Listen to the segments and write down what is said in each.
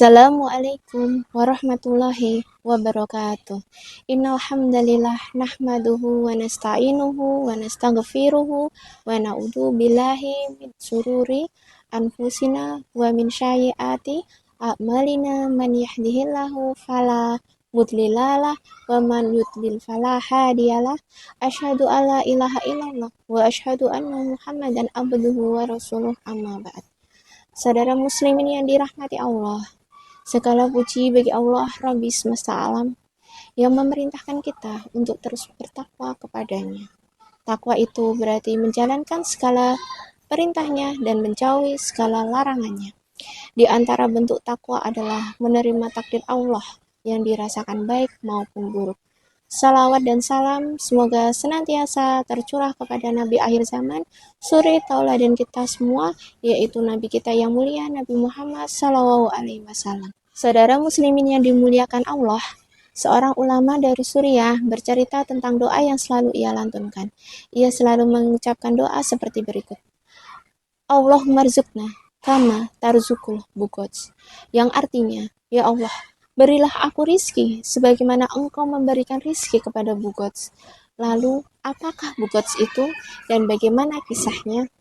Assalamualaikum warahmatullahi wabarakatuh. Innal hamdalillah nahmaduhu wa nasta'inuhu wa nastaghfiruhu wa na'udzu billahi min sururi anfusina wa min sayyiati a'malina man yahdihillahu fala mudhillalah wa man yudlil fala hadiyalah. Asyhadu alla ilaha illallah wa asyhadu anna Muhammadan abduhu wa rasuluh amma ba'd. Saudara muslimin yang dirahmati Allah, segala puji bagi Allah Rabbi semesta alam yang memerintahkan kita untuk terus bertakwa kepadanya. Takwa itu berarti menjalankan segala perintahnya dan menjauhi segala larangannya. Di antara bentuk takwa adalah menerima takdir Allah yang dirasakan baik maupun buruk. Salawat dan salam semoga senantiasa tercurah kepada Nabi akhir zaman, suri tauladan kita semua, yaitu Nabi kita yang mulia, Nabi Muhammad SAW. Saudara muslimin yang dimuliakan Allah, seorang ulama dari Suriah bercerita tentang doa yang selalu ia lantunkan. Ia selalu mengucapkan doa seperti berikut. Allahumma rzuqna kama tarzukul bugots, yang artinya, ya Allah, berilah aku rizki sebagaimana engkau memberikan rizki kepada bugots. Lalu, apakah bugots itu dan bagaimana kisahnya?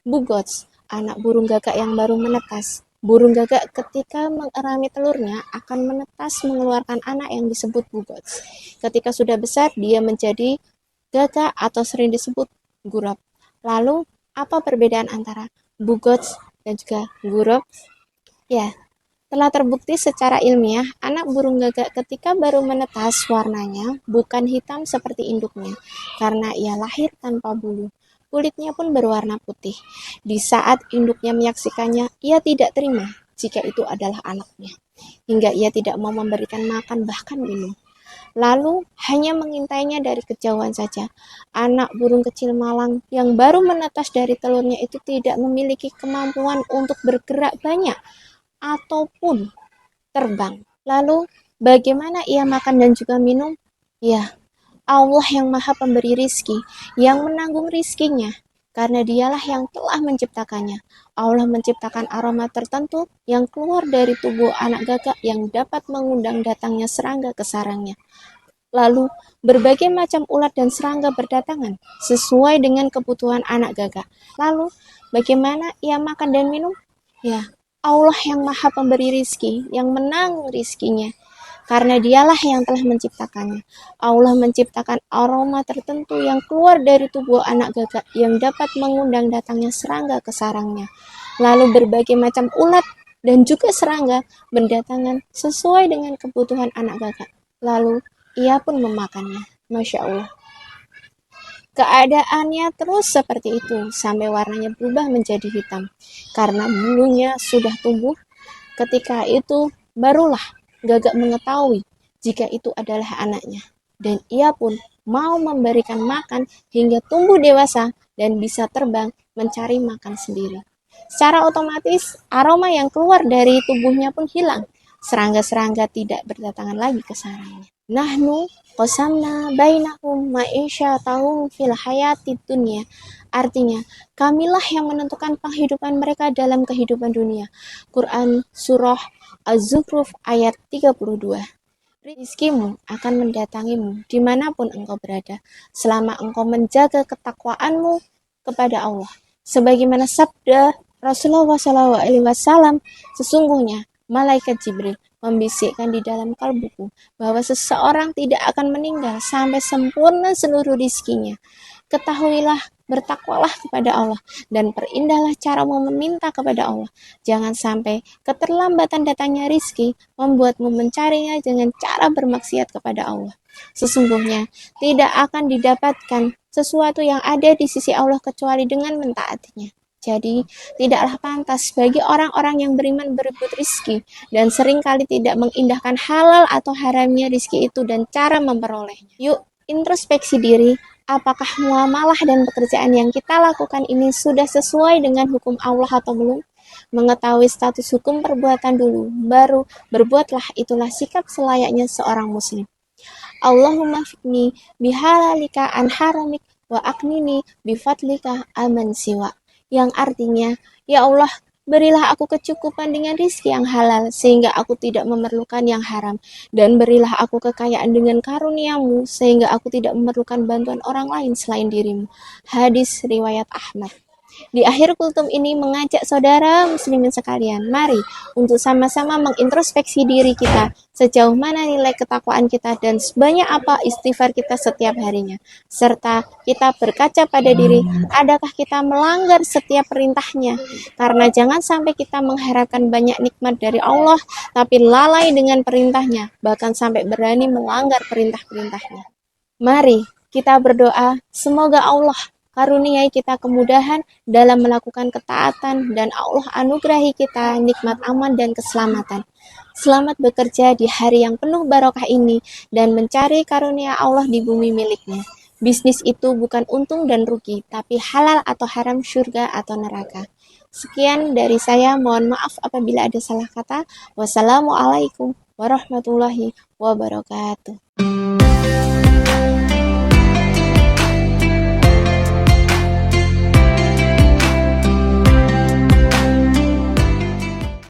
Bugots, anak burung gagak yang baru menetas. Burung gagak ketika mengerami telurnya akan menetas mengeluarkan anak yang disebut bugots. Ketika sudah besar, dia menjadi gagak atau sering disebut gurap. Lalu, apa perbedaan antara bugots dan juga gurap? Ya, telah terbukti secara ilmiah, anak burung gagak ketika baru menetas warnanya bukan hitam seperti induknya, karena ia lahir tanpa bulu. Kulitnya pun berwarna putih. Di saat induknya menyaksikannya, ia tidak terima jika itu adalah anaknya, hingga ia tidak mau memberikan makan bahkan minum. Lalu hanya mengintainya dari kejauhan saja. Anak burung kecil malang yang baru menetas dari telurnya itu tidak memiliki kemampuan untuk bergerak banyak ataupun terbang. Lalu bagaimana ia makan dan juga minum? Ya, Allah yang maha pemberi rizki, yang menanggung rizkinya, karena dialah yang telah menciptakannya. Allah menciptakan aroma tertentu yang keluar dari tubuh anak gagak yang dapat mengundang datangnya serangga ke sarangnya. Lalu, berbagai macam ulat dan serangga berdatangan, sesuai dengan kebutuhan anak gagak. Lalu, bagaimana ia makan dan minum? Ya, Allah yang maha pemberi rizki, yang menanggung rizkinya, karena dialah yang telah menciptakannya. Allah menciptakan aroma tertentu yang keluar dari tubuh anak gagak yang dapat mengundang datangnya serangga ke sarangnya. Lalu berbagai macam ulat dan juga serangga berdatangan sesuai dengan kebutuhan anak gagak. Lalu ia pun memakannya. Masya Allah. Keadaannya terus seperti itu sampai warnanya berubah menjadi hitam. Karena bulunya sudah tumbuh, ketika itu barulah gagak mengetahui jika itu adalah anaknya. Dan ia pun mau memberikan makan hingga tumbuh dewasa dan bisa terbang mencari makan sendiri. Secara otomatis, aroma yang keluar dari tubuhnya pun hilang. Serangga-serangga tidak berdatangan lagi ke sarangnya. Nahnu qasamna bainahum ma'isyatahum fil hayatid dunya. Artinya, kamilah yang menentukan penghidupan mereka dalam kehidupan dunia. Quran Surah Az-Zukhruf ayat 32. Rizkimu akan mendatangimu dimanapun engkau berada, selama engkau menjaga ketakwaanmu kepada Allah. Sebagaimana sabda Rasulullah SAW, sesungguhnya malaikat Jibril membisikkan di dalam kalbuku bahwa seseorang tidak akan meninggal sampai sempurna seluruh rizkinya. Ketahuilah, bertakwalah kepada Allah dan perindahlah caramu meminta kepada Allah. Jangan sampai keterlambatan datangnya rizki membuatmu mencarinya dengan cara bermaksiat kepada Allah. Sesungguhnya tidak akan didapatkan sesuatu yang ada di sisi Allah kecuali dengan mentaatinya. Jadi, tidaklah pantas bagi orang-orang yang beriman berebut rizki dan seringkali tidak mengindahkan halal atau haramnya rizki itu dan cara memperolehnya. Yuk, introspeksi diri, apakah muamalah dan pekerjaan yang kita lakukan ini sudah sesuai dengan hukum Allah atau belum? Mengetahui status hukum perbuatan dulu, baru berbuatlah, itulah sikap selayaknya seorang muslim. Allahumma fikni bihalalika an haramik wa aknini bifadlika aman siwa. Yang artinya, ya Allah, Berilah aku kecukupan dengan rizki yang halal, sehingga aku tidak memerlukan yang haram. Dan berilah aku kekayaan dengan karuniamu, sehingga aku tidak memerlukan bantuan orang lain selain dirimu. Hadis riwayat Ahmad. Di akhir kultum ini mengajak saudara muslimin sekalian, mari untuk sama-sama mengintrospeksi diri kita, sejauh mana nilai ketakwaan kita dan sebanyak apa istighfar kita setiap harinya. Serta kita berkaca pada diri, adakah kita melanggar setiap perintahnya? Karena jangan sampai kita mengharapkan banyak nikmat dari Allah, tapi lalai dengan perintahnya, bahkan sampai berani melanggar perintah-perintahnya. Mari kita berdoa, semoga Allah karuniai kita kemudahan dalam melakukan ketaatan dan Allah anugerahi kita nikmat aman dan keselamatan. Selamat bekerja di hari yang penuh barokah ini dan mencari karunia Allah di bumi miliknya. Bisnis itu bukan untung dan rugi, tapi halal atau haram, surga atau neraka. Sekian dari saya, mohon maaf apabila ada salah kata. Wassalamualaikum warahmatullahi wabarakatuh.